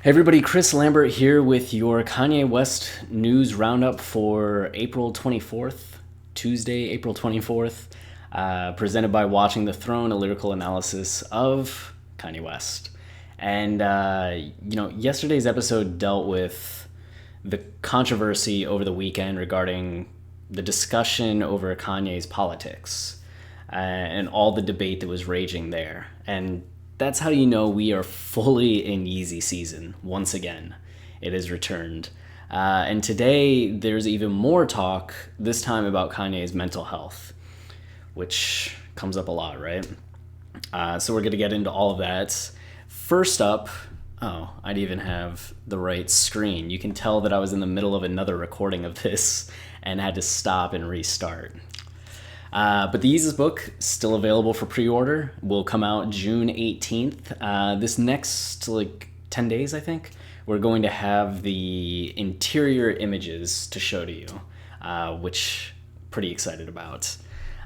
Hey everybody, Chris Lambert here with your Kanye West news roundup for April 24th, Tuesday, April 24th, presented by Watching the Throne, a lyrical analysis of Kanye West. And, yesterday's episode dealt with the controversy over the weekend regarding the discussion over Kanye's politics and all the debate that was raging there. And that's how you know we are fully in Yeezy season once again. It has returned. And today there's even more talk, this time about Kanye's mental health, which comes up a lot, right? So we're going to get into all of that. First up, I'd even have the right screen. You can tell that I was in the middle of another recording of this and had to stop and restart. But the Yeezus book, still available for pre-order, will come out June 18th. This next, 10 days, I think, we're going to have the interior images to show to you, which I'm pretty excited about.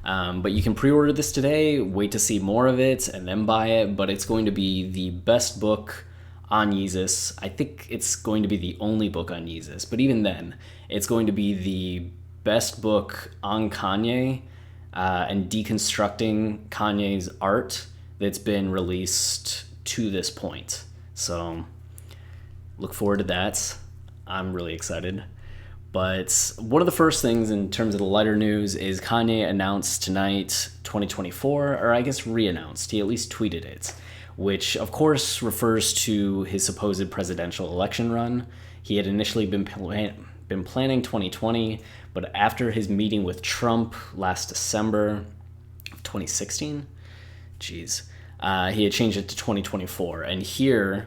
But you can pre-order this today, wait to see more of it, and then buy it. But it's going to be the best book on Yeezus. I think it's going to be the only book on Yeezus. But even then, it's going to be the best book on Kanye and deconstructing Kanye's art that's been released to this point. So look forward to that. I'm really excited. But one of the first things in terms of the lighter news is Kanye announced tonight 2024, or I guess re-announced. He at least tweeted it, which of course refers to his supposed presidential election run. He had initially been planning 2020, but after his meeting with Trump last December of 2016, he had changed it to 2024. And here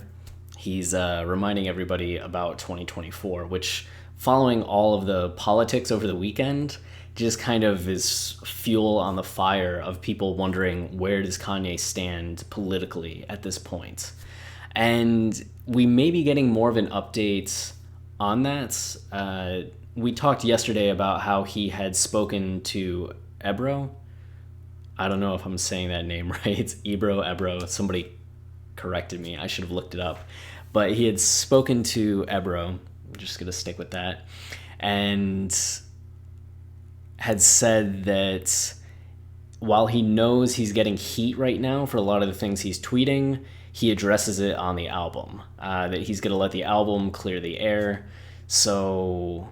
he's reminding everybody about 2024, which, following all of the politics over the weekend, just kind of is fuel on the fire of people wondering, where does Kanye stand politically at this point? And we may be getting more of an update on that. We talked yesterday about how he had spoken to Ebro. I don't know if I'm saying that name right. It's Ebro. Somebody corrected me. I should have looked it up. But he had spoken to Ebro. I'm just going to stick with that. And had said that while he knows he's getting heat right now for a lot of the things he's tweeting, he addresses it on the album. That he's going to let the album clear the air. So,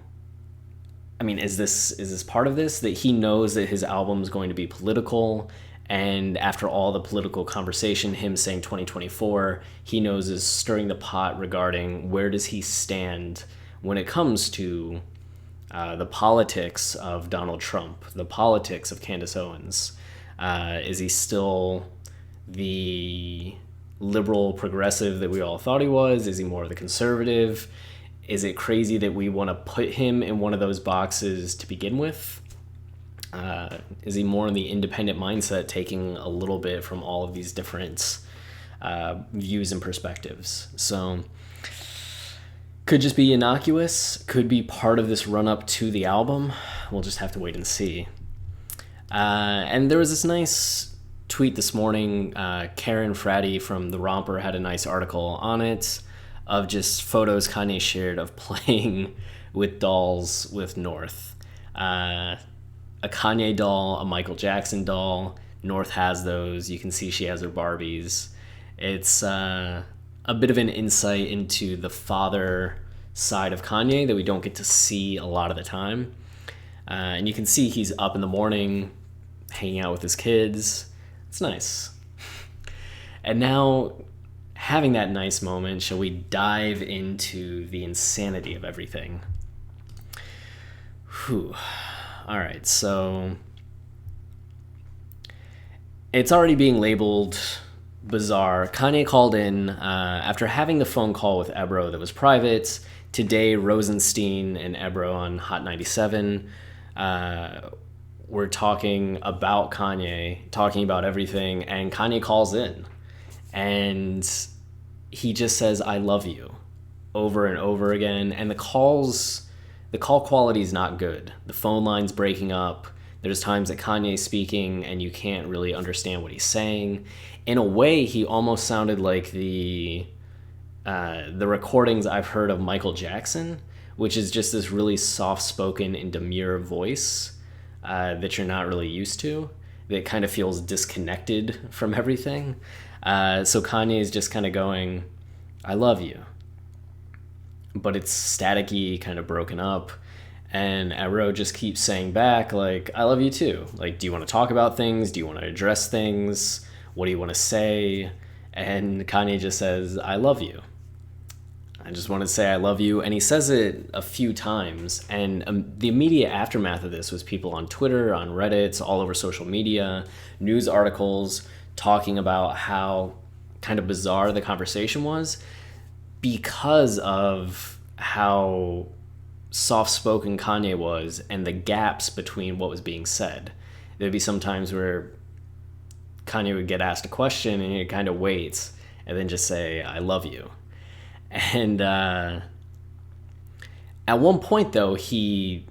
I mean, is this part of this? That he knows that his album is going to be political, and after all the political conversation, him saying 2024, he knows is stirring the pot regarding where does he stand when it comes to the politics of Donald Trump, the politics of Candace Owens. Is he still the liberal progressive that we all thought he was? Is he more of the conservative? Is it crazy that we want to put him in one of those boxes to begin with? Is he more in the independent mindset, taking a little bit from all of these different views and perspectives? So, could just be innocuous, could be part of this run-up to the album. We'll just have to wait and see. And there was this nice tweet this morning. Karen Fratty from The Romper had a nice article on it, of just photos Kanye shared of playing with dolls with North. A Kanye doll, a Michael Jackson doll. North has those. You can see she has her Barbies. It's a bit of an insight into the father side of Kanye that we don't get to see a lot of the time. And you can see he's up in the morning, hanging out with his kids. It's nice. And now, having that nice moment, shall we dive into the insanity of everything? Whew. All right, so it's already being labeled bizarre. Kanye called in after having the phone call with Ebro that was private. Today, Rosenstein and Ebro on Hot 97 were talking about Kanye, talking about everything, and Kanye calls in. And he just says, "I love you," over and over again. And the call quality is not good. The phone line's breaking up. There's times that Kanye's speaking and you can't really understand what he's saying. In a way, he almost sounded like the the recordings I've heard of Michael Jackson, which is just this really soft-spoken and demure voice that you're not really used to, that kind of feels disconnected from everything. So Kanye is just kind of going, I love you. But it's staticky, kind of broken up. And Ebro just keeps saying back, like, I love you too. Like, do you want to talk about things? Do you want to address things? What do you want to say? And Kanye just says, I love you. I just want to say I love you. And he says it a few times. And the immediate aftermath of this was people on Twitter, on Reddit, all over social media, news articles talking about how kind of bizarre the conversation was because of how soft-spoken Kanye was and the gaps between what was being said. There'd be some times where Kanye would get asked a question and he'd kind of wait and then just say, I love you. And at one point, though, he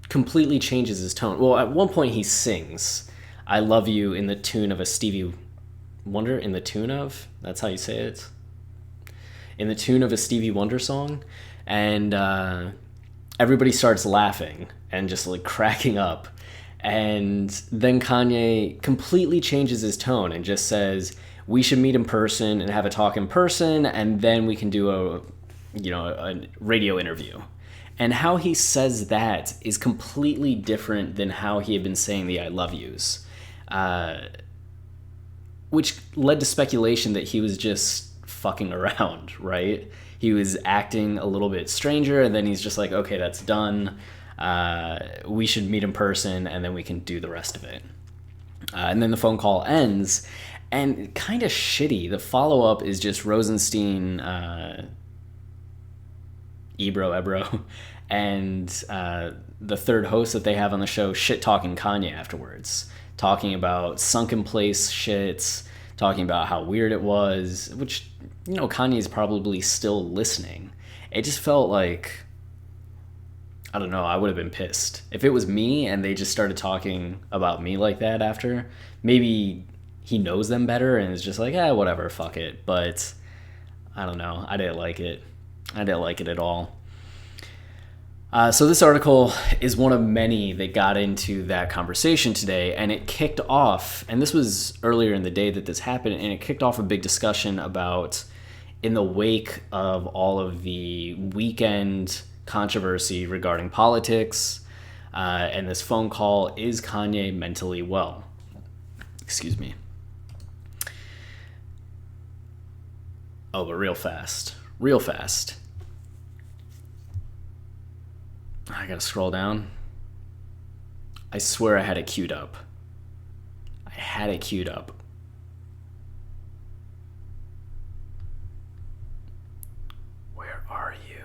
completely changes his tone. Well, at one point he sings I love you in the tune of a Stevie Wonder, in the tune of, that's how you say it, in the tune of a Stevie Wonder song. And everybody starts laughing and just like cracking up. And then Kanye completely changes his tone and just says, we should meet in person and have a talk in person, and then we can do a radio interview. And how he says that is completely different than how he had been saying the I love yous, which led to speculation that he was just fucking around, right? He was acting a little bit stranger, and then he's just like, okay, that's done. We should meet in person, and then we can do the rest of it. And then the phone call ends, and kind of shitty. The follow-up is just Rosenstein, Ebro, and the third host that they have on the show shit-talking Kanye afterwards, talking about sunken place shit, talking about how weird it was, which, Kanye's probably still listening. It just felt like, I don't know, I would have been pissed. If it was me and they just started talking about me like that after, maybe he knows them better and is just like, whatever, fuck it. But I don't know. I didn't like it. I didn't like it at all. So this article is one of many that got into that conversation today, and it kicked off, and this was earlier in the day that this happened, and it kicked off a big discussion about, in the wake of all of the weekend controversy regarding politics, and this phone call, is Kanye mentally well? Excuse me. Oh, but real fast. I gotta scroll down. I swear I had it queued up. Where are you?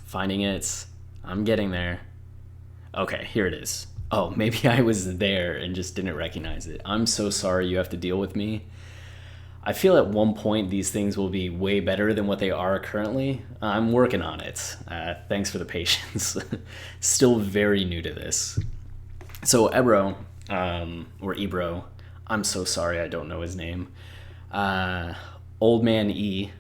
Finding it. I'm getting there. Okay, here it is. Oh, maybe I was there and just didn't recognize it. I'm so sorry you have to deal with me. I feel at one point these things will be way better than what they are currently. I'm working on it. Thanks for the patience. Still very new to this. So Ebro, or Ebro, I'm so sorry I don't know his name. Old Man E,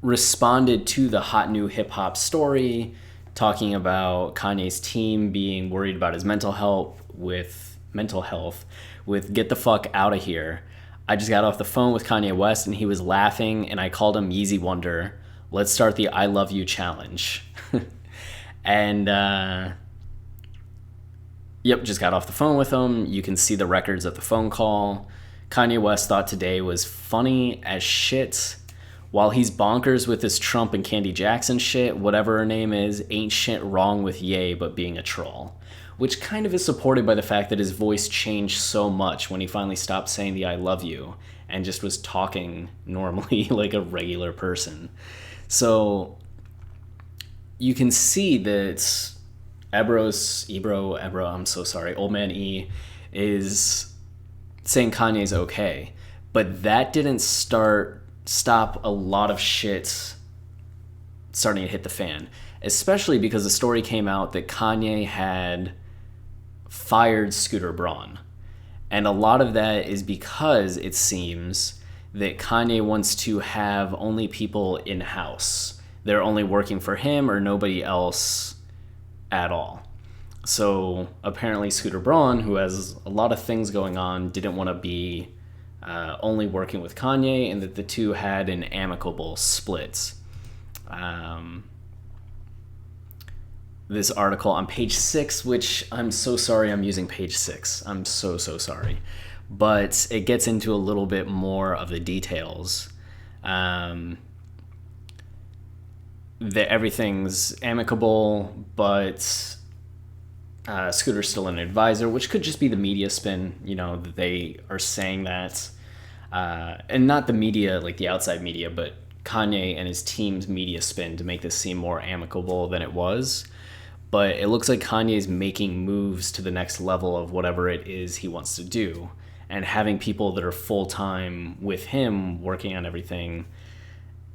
responded to the hot new hip hop story, talking about Kanye's team being worried about his mental health with get the fuck out of here. I just got off the phone with Kanye West and he was laughing and I called him Yeezy Wonder. Let's start the I love you challenge. And just got off the phone with him. You can see the records of the phone call. Kanye West thought today was funny as shit. While he's bonkers with this Trump and Candy Jackson shit, whatever her name is, ain't shit wrong with Ye but being a troll. Which kind of is supported by the fact that his voice changed so much when he finally stopped saying the I love you and just was talking normally like a regular person. So you can see that Ebro, I'm so sorry, Old Man E is saying Kanye's okay. But that didn't stop a lot of shit starting to hit the fan. especially because the story came out that Kanye had fired Scooter Braun. And a lot of that is because it seems that Kanye wants to have only people in-house. They're only working for him or nobody else at all. So apparently Scooter Braun, who has a lot of things going on, didn't want to be only working with Kanye, and that the two had an amicable split. This article on page 6, which I'm so sorry I'm using page 6. I'm so sorry. But it gets into a little bit more of the details. That everything's amicable, but Scooter's still an advisor, which could just be the media spin, that they are saying that. And not the media, like the outside media, but Kanye and his team's media spin to make this seem more amicable than it was. But it looks like Kanye's making moves to the next level of whatever it is he wants to do. And having people that are full-time with him working on everything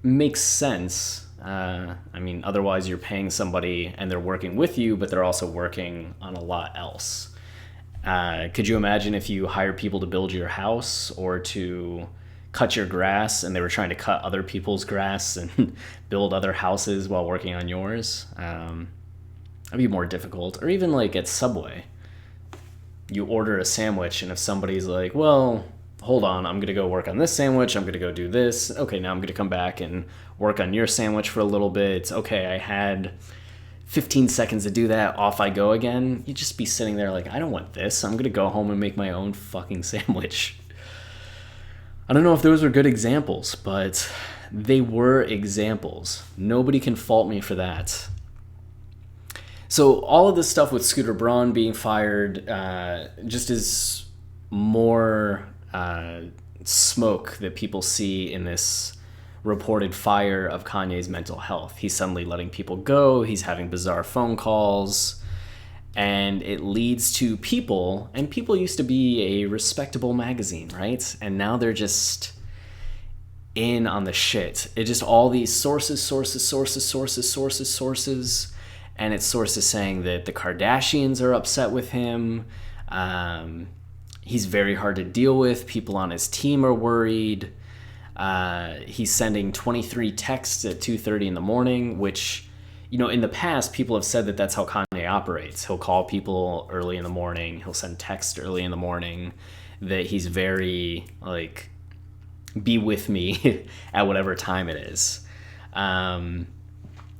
makes sense. Otherwise you're paying somebody and they're working with you, but they're also working on a lot else. Could you imagine if you hired people to build your house or to cut your grass and they were trying to cut other people's grass and build other houses while working on yours? That'd be more difficult. Or even like at Subway, you order a sandwich and if somebody's like, well, hold on, I'm going to go work on this sandwich, I'm going to go do this. Okay, now I'm going to come back and work on your sandwich for a little bit. Okay, I had 15 seconds to do that, off I go again. You'd just be sitting there like, I don't want this. I'm going to go home and make my own fucking sandwich. I don't know if those were good examples, but they were examples. Nobody can fault me for that. So all of this stuff with Scooter Braun being fired just is more smoke that people see in this reported fire of Kanye's mental health. He's suddenly letting people go. He's having bizarre phone calls. And it leads to People, and People used to be a respectable magazine, right? And now they're just in on the shit. It just all these sources. And it's sources saying that the Kardashians are upset with him. He's very hard to deal with. People on his team are worried. He's sending 23 texts at 2:30 in the morning, which, in the past, people have said that that's how Kanye operates. He'll call people early in the morning. He'll send text early in the morning. That he's very, like, be with me at whatever time it is.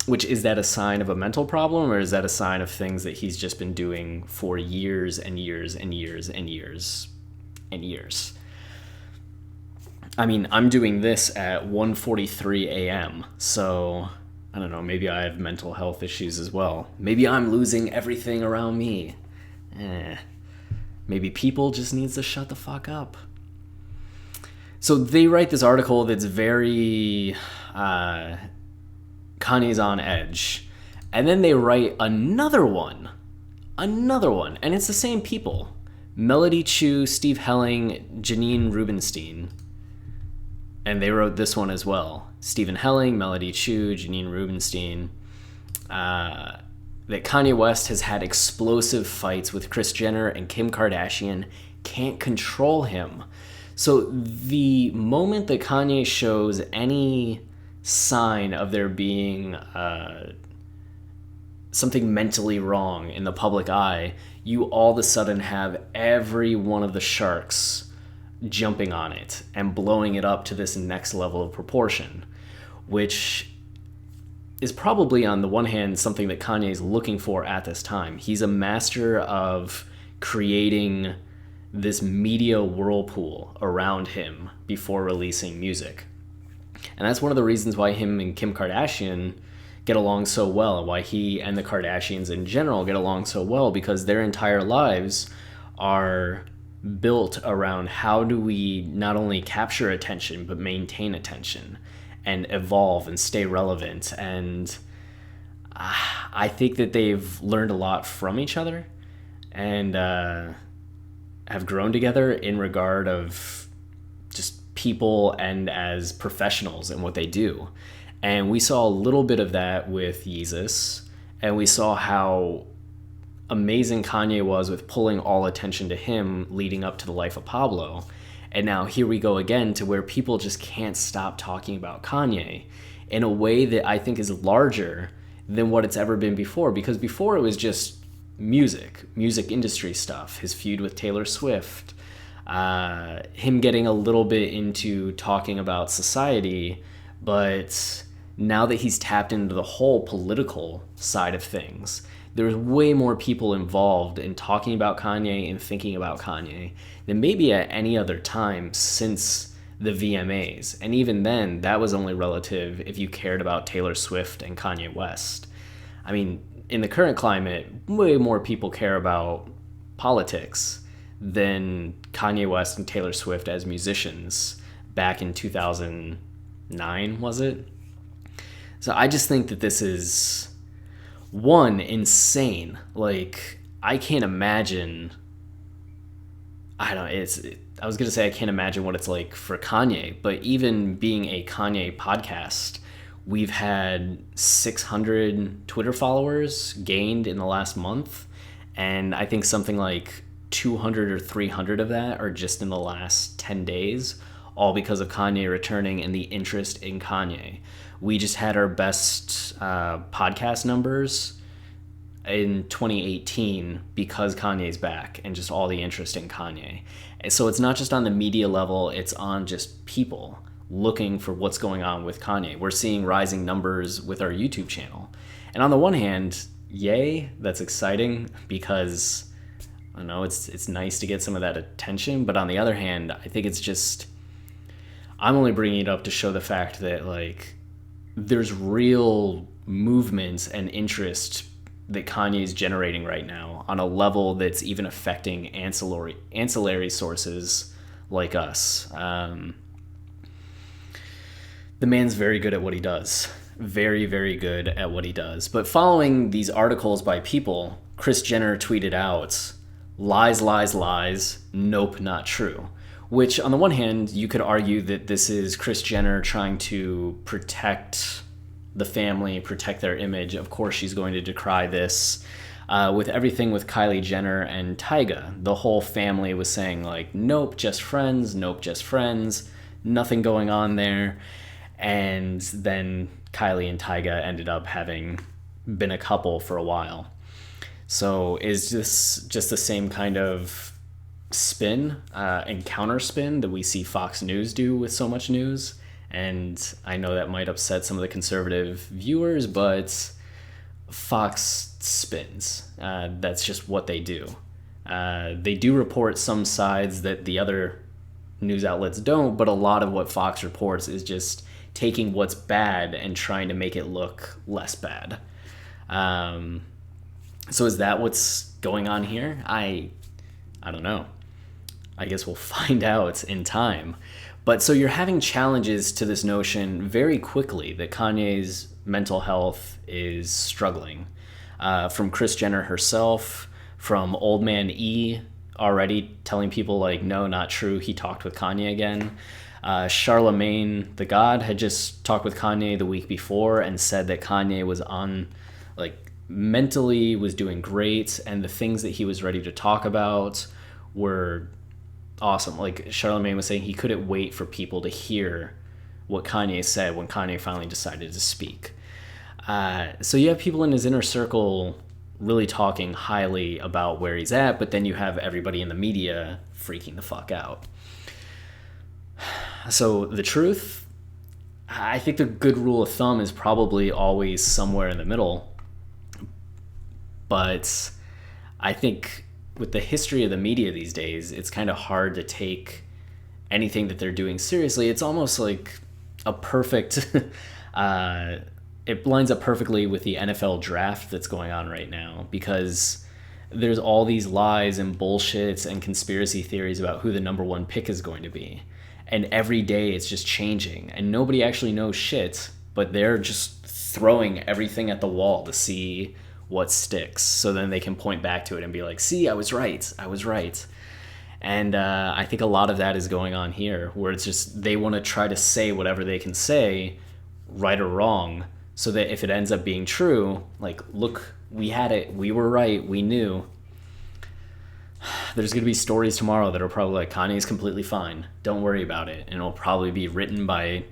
Which, is that a sign of a mental problem, or is that a sign of things that he's just been doing for years and years and years and years and years? I mean, I'm doing this at 1:43 a.m., so I don't know, maybe I have mental health issues as well. Maybe I'm losing everything around me. Maybe People just needs to shut the fuck up. So they write this article that's very... Kanye's on edge. And then they write another one, and it's the same people. Melody Chu, Steve Helling, Janine Rubinstein. And they wrote this one as well. Stephen Helling, Melody Chu, Janine Rubinstein. That Kanye West has had explosive fights with Kris Jenner and Kim Kardashian, can't control him. So the moment that Kanye shows any sign of there being something mentally wrong in the public eye, you all of a sudden have every one of the sharks jumping on it and blowing it up to this next level of proportion, which is probably, on the one hand, something that Kanye is looking for at this time. He's a master of creating this media whirlpool around him before releasing music. And that's one of the reasons why him and Kim Kardashian get along so well, why he and the Kardashians in general get along so well, because their entire lives are built around how do we not only capture attention, but maintain attention and evolve and stay relevant. And I think that they've learned a lot from each other and have grown together in regard of just people and as professionals and what they do. And we saw a little bit of that with Yeezus, and we saw how amazing Kanye was with pulling all attention to him leading up to the life of Pablo. And now here we go again to where people just can't stop talking about Kanye in a way that I think is larger than what it's ever been before. Because before it was just music industry stuff, his feud with Taylor Swift, him getting a little bit into talking about society. But now that he's tapped into the whole political side of things, there's way more people involved in talking about Kanye and thinking about Kanye than maybe at any other time since the VMAs. And even then, that was only relative if you cared about Taylor Swift and Kanye West. I mean, in the current climate, way more people care about politics than Kanye West and Taylor Swift as musicians back in 2009, was it? So I just think that this is, one, insane. Like, I can't imagine. I was gonna say I can't imagine what it's like for Kanye, but even being a Kanye podcast, we've had 600 Twitter followers gained in the last month, and I think something like 200 or 300 of that are just in the last 10 days, all because of Kanye returning and the interest in Kanye. We just had our best podcast numbers in 2018 because Kanye's back and just all the interest in Kanye. And so it's not just on the media level, it's on just people looking for what's going on with Kanye. We're seeing rising numbers with our YouTube channel. And on the one hand, yay, that's exciting because, I don't know, it's nice to get some of that attention. But on the other hand, I think it's just, I'm only bringing it up to show the fact that, like, there's real movements and interest that Kanye is generating right now on a level that's even affecting ancillary sources like us. The man's very good at what he does. Very, very good at what he does. But following these articles by people, Kris Jenner tweeted out, "Lies, lies, lies, nope, not true." Which, on the one hand, you could argue that this is Kris Jenner trying to protect the family, protect their image. Of course, she's going to decry this. With everything with Kylie Jenner and Tyga, the whole family was saying, like, nope, just friends, nope, just friends, nothing going on there. And then Kylie and Tyga ended up having been a couple for a while. So is this just the same kind of spin and counter spin that we see Fox News do with so much news? And I know that might upset some of the conservative viewers, but Fox spins. That's just what they do. They do report some sides that the other news outlets don't, but a lot of what Fox reports is just taking what's bad and trying to make it look less bad. So is that what's going on here? I don't know. I guess we'll find out in time. But so you're having challenges to this notion very quickly that Kanye's mental health is struggling. From Kris Jenner herself, from Old Man E already telling people, like, no, not true, he talked with Kanye again. Charlemagne the God had just talked with Kanye the week before and said that Kanye was on, like, mentally was doing great, and the things that he was ready to talk about were awesome. Like, Charlemagne was saying he couldn't wait for people to hear what Kanye said when Kanye finally decided to speak. So you have people in his inner circle really talking highly about where he's at, but then you have everybody in the media freaking the fuck out. So the truth, I think the good rule of thumb is probably always somewhere in the middle. But I think with the history of the media these days, it's kind of hard to take anything that they're doing seriously. It's almost like a perfect, it lines up perfectly with the NFL draft that's going on right now, because there's all these lies and bullshits and conspiracy theories about who the number one pick is going to be. And every day it's just changing, and nobody actually knows shit, but they're just throwing everything at the wall to see what sticks, so then they can point back to it and be like, see, I was right. And I think a lot of that is going on here, where it's just they want to try to say whatever they can say right or wrong, so that if it ends up being true, like, look, we had it, we were right, we knew. There's going to be stories tomorrow that are probably like, Kanye's completely fine, don't worry about it, and it'll probably be written by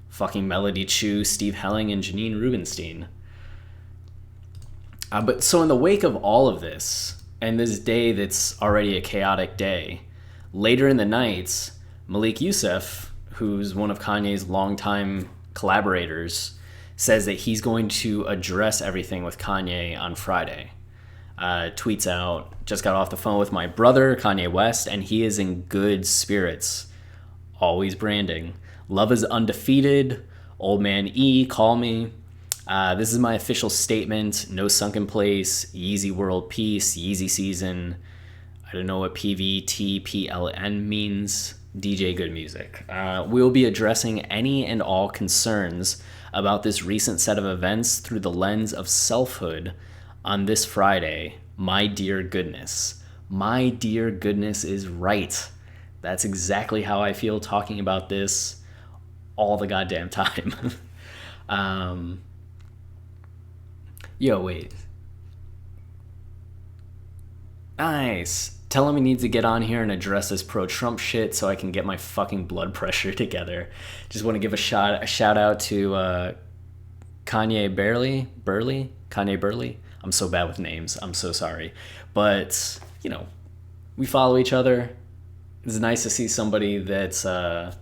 fucking Melody Chu, Steve Helling, and Janine Rubinstein. But so in the wake of all of this, and this day that's already a chaotic day, later in the night, Malik Youssef, who's one of Kanye's longtime collaborators, says that he's going to address everything with Kanye on Friday. Tweets out, just got off the phone with my brother, Kanye West, and he is in good spirits. Always branding. Love is undefeated. Old man E, call me. This is my official statement. No sunken place. Yeezy world peace. Yeezy season. I don't know what PVTPLN means. DJ good music. We'll be addressing any and all concerns about this recent set of events through the lens of selfhood on this Friday. My dear goodness. My dear goodness is right. That's exactly how I feel talking about this all the goddamn time. Yo, wait. Nice. Tell him he needs to get on here and address this pro-Trump shit so I can get my fucking blood pressure together. Just want to give a shout out to Kanye Burley. I'm so bad with names. I'm so sorry. But, you know, we follow each other. It's nice to see somebody that's a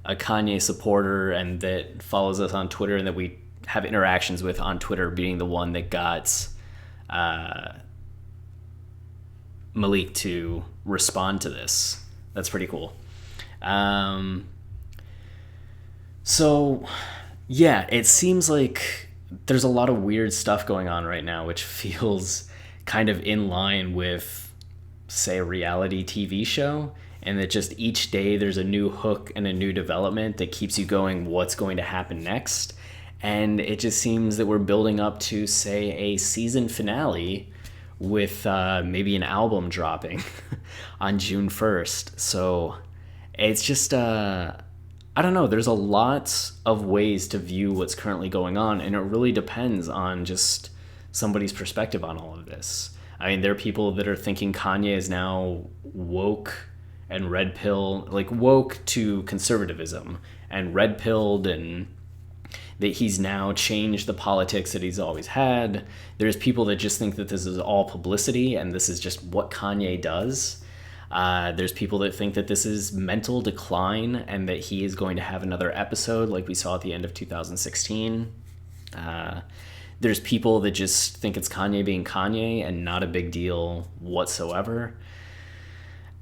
Kanye supporter and that follows us on Twitter and that we have interactions with on Twitter, being the one that got Malik to respond to this. That's pretty cool. So, yeah, it seems like there's a lot of weird stuff going on right now, which feels kind of in line with, say, a reality TV show, and that just each day there's a new hook and a new development that keeps you going, what's going to happen next? And it just seems that we're building up to, say, a season finale with maybe an album dropping on June 1st. So it's just, I don't know, there's a lot of ways to view what's currently going on, and it really depends on just somebody's perspective on all of this. I mean, there are people that are thinking Kanye is now woke and red pill, like woke to conservatism and red pilled, and that he's now changed the politics that he's always had. There's people that just think that this is all publicity and this is just what Kanye does. There's people that think that this is mental decline and that he is going to have another episode like we saw at the end of 2016. There's people that just think it's Kanye being Kanye and not a big deal whatsoever.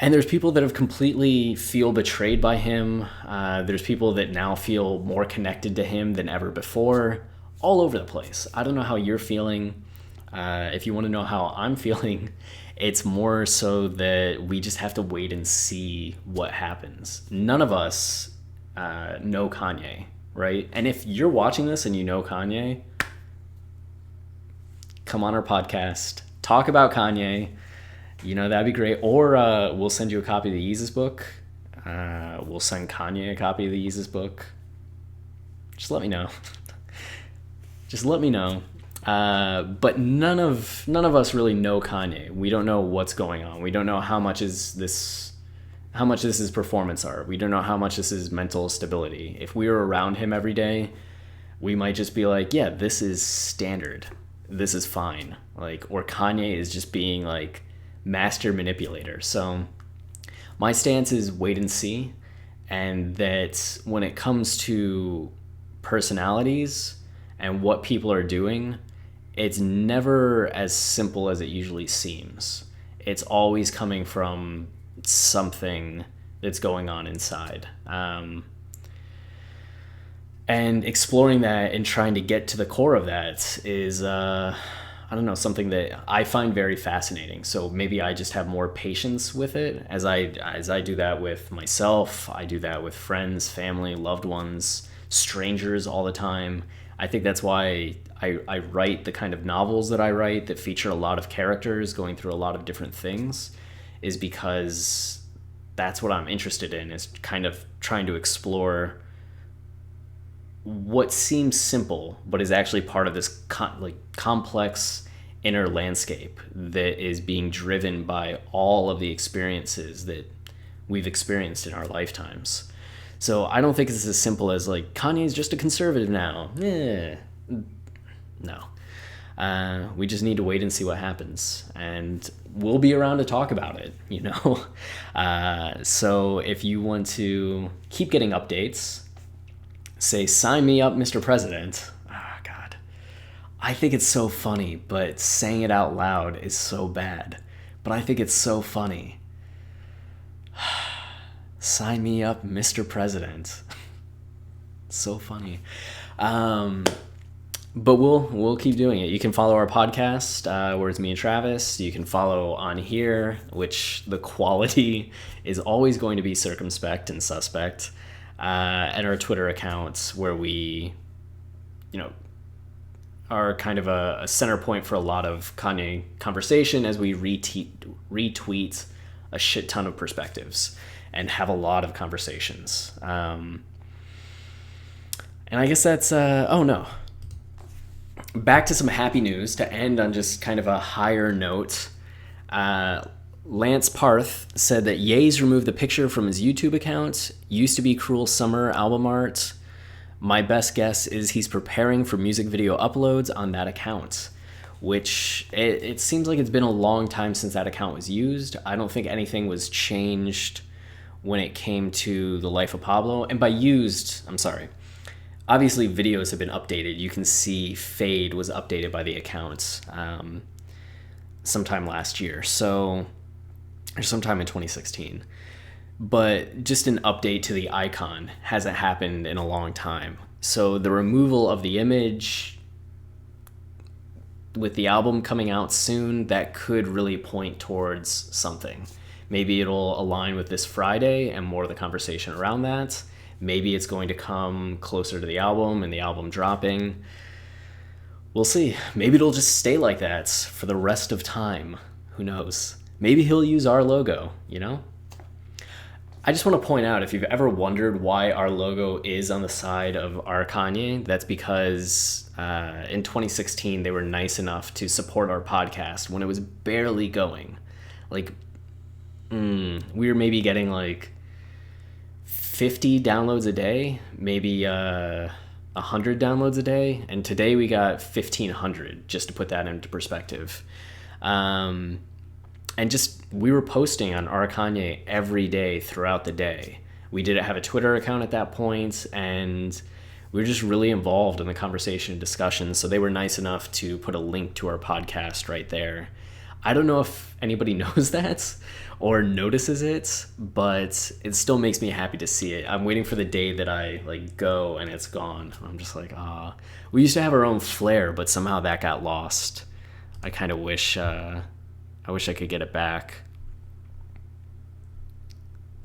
And there's people that have completely feel betrayed by him. There's people that now feel more connected to him than ever before. All over the place. I don't know how you're feeling. If you want to know how I'm feeling, it's more so that we just have to wait and see what happens. None of us know Kanye, right? And if you're watching this and you know Kanye, come on our podcast, talk about Kanye. You know, that'd be great. Or we'll send you a copy of the Yeezus book. We'll send Kanye a copy of the Yeezus book. Just let me know. Just let me know. But none of us really know Kanye. We don't know what's going on. We don't know how much this is performance art. We don't know how much this is mental stability. If we were around him every day, we might just be like, yeah, this is standard. This is fine. Like, or Kanye is just being like master manipulator. So my stance is wait and see, and that when it comes to personalities and what people are doing, it's never as simple as it usually seems. It's always coming from something that's going on inside. And exploring that and trying to get to the core of that is I don't know, something that I find very fascinating. So maybe I just have more patience with it as I do that with myself. I do that with friends, family, loved ones, strangers all the time. I think that's why I write the kind of novels that I write that feature a lot of characters going through a lot of different things, is because that's what I'm interested in, is kind of trying to explore what seems simple, but is actually part of this complex inner landscape that is being driven by all of the experiences that we've experienced in our lifetimes. So I don't think it's as simple as like Kanye's just a conservative now. No. We just need to wait and see what happens, and we'll be around to talk about it, you know. So if you want to keep getting updates, say, sign me up, Mr. President. Oh, God. I think it's so funny, but saying it out loud is so bad. But I think it's so funny. Sign me up, Mr. President. So funny. But we'll keep doing it. You can follow our podcast, where it's me and Travis. You can follow on here, which the quality is always going to be circumspect and suspect. And our Twitter accounts, where we, are kind of a center point for a lot of Kanye conversation as we retweet a shit ton of perspectives and have a lot of conversations. And I guess that's, oh no. Back to some happy news to end on just kind of a higher note. Lance Parth said that Ye's removed the picture from his YouTube account. Used to be Cruel Summer album art. My best guess is he's preparing for music video uploads on that account, which it seems like it's been a long time since that account was used. I don't think anything was changed when it came to The Life of Pablo. And by used, I'm sorry. Obviously, videos have been updated. You can see Fade was updated by the account sometime last year, or sometime in 2016. But just an update to the icon hasn't happened in a long time. So the removal of the image with the album coming out soon, that could really point towards something. Maybe it'll align with this Friday and more of the conversation around that. Maybe it's going to come closer to the album and the album dropping. We'll see. Maybe it'll just stay like that for the rest of time. Who knows? Maybe he'll use our logo, I just want to point out, if you've ever wondered why our logo is on the side of our Kanye, that's because in 2016 they were nice enough to support our podcast when it was barely going. We were maybe getting 50 downloads a day, maybe 100 downloads a day, and today we got 1,500, just to put that into perspective. And just, we were posting on our Kanye every day throughout the day. We didn't have a Twitter account at that point, and we were just really involved in the conversation and discussion, so they were nice enough to put a link to our podcast right there. I don't know if anybody knows that or notices it, but it still makes me happy to see it. I'm waiting for the day that I go and it's gone. I'm just like, we used to have our own flair, but somehow that got lost. I kind of wish I could get it back.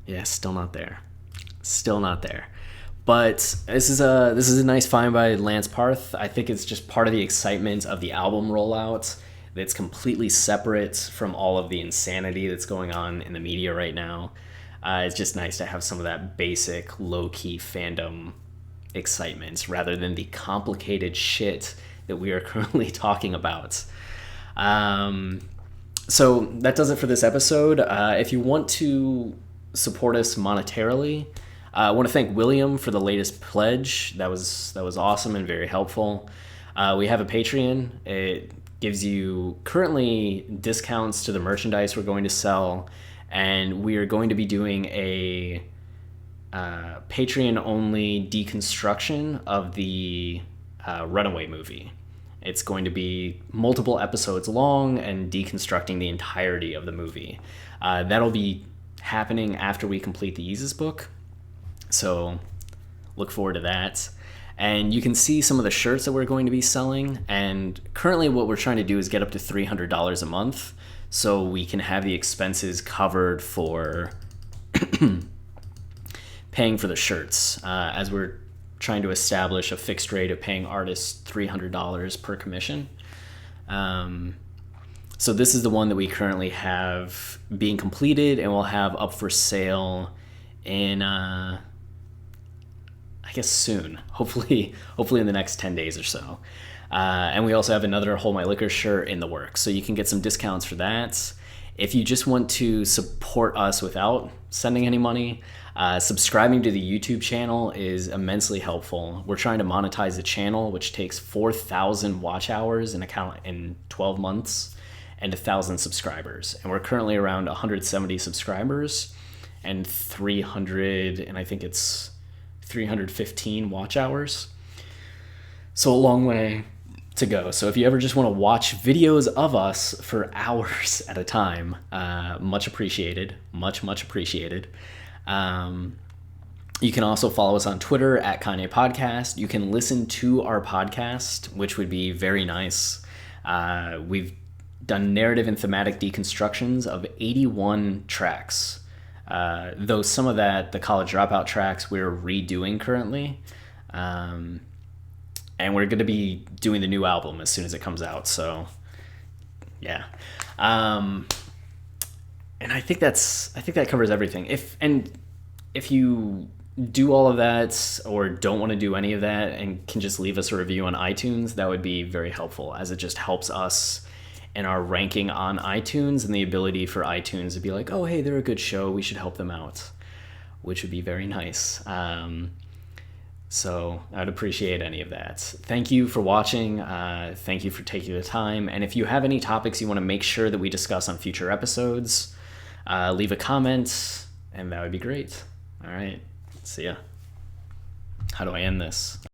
Yeah, still not there. But this is a nice find by Lance Parth. I think it's just part of the excitement of the album rollout that's completely separate from all of the insanity that's going on in the media right now. It's just nice to have some of that basic, low-key fandom excitement rather than the complicated shit that we are currently talking about. So that does it for this episode. If you want to support us monetarily, I want to thank William for the latest pledge. That was awesome and very helpful. We have a Patreon. It gives you currently discounts to the merchandise we're going to sell, and we are going to be doing a Patreon-only deconstruction of the Runaway movie. It's going to be multiple episodes long and deconstructing the entirety of the movie. That'll be happening after we complete the Yeezus book, so look forward to that. And you can see some of the shirts that we're going to be selling, and currently what we're trying to do is get up to $300 a month so we can have the expenses covered for paying for the shirts, as we're trying to establish a fixed rate of paying artists $300 per commission. So this is the one that we currently have being completed and we'll have up for sale in I guess soon. Hopefully in the next 10 days or so. And we also have another Hold My Liquor shirt in the works, so you can get some discounts for that. If you just want to support us without sending any money, subscribing to the YouTube channel is immensely helpful. We're trying to monetize the channel, which takes 4,000 watch hours in 12 months and 1,000 subscribers. And we're currently around 170 subscribers and 315 watch hours. So a long way to go. So if you ever just want to watch videos of us for hours at a time, much appreciated. Much appreciated. You can also follow us on Twitter at Kanye Podcast. You can listen to our podcast, which would be very nice. We've done narrative and thematic deconstructions of 81 tracks. Though some of that, the College Dropout tracks, we're redoing currently. And we're going to be doing the new album as soon as it comes out. So, yeah. And I think that covers everything. If you do all of that or don't want to do any of that and can just leave us a review on iTunes, that would be very helpful, as it just helps us in our ranking on iTunes and the ability for iTunes to be like, oh, hey, they're a good show, we should help them out, which would be very nice. So I'd appreciate any of that. Thank you for watching. Thank you for taking the time. And if you have any topics you want to make sure that we discuss on future episodes, leave a comment, and that would be great. All right. See ya. How do I end this?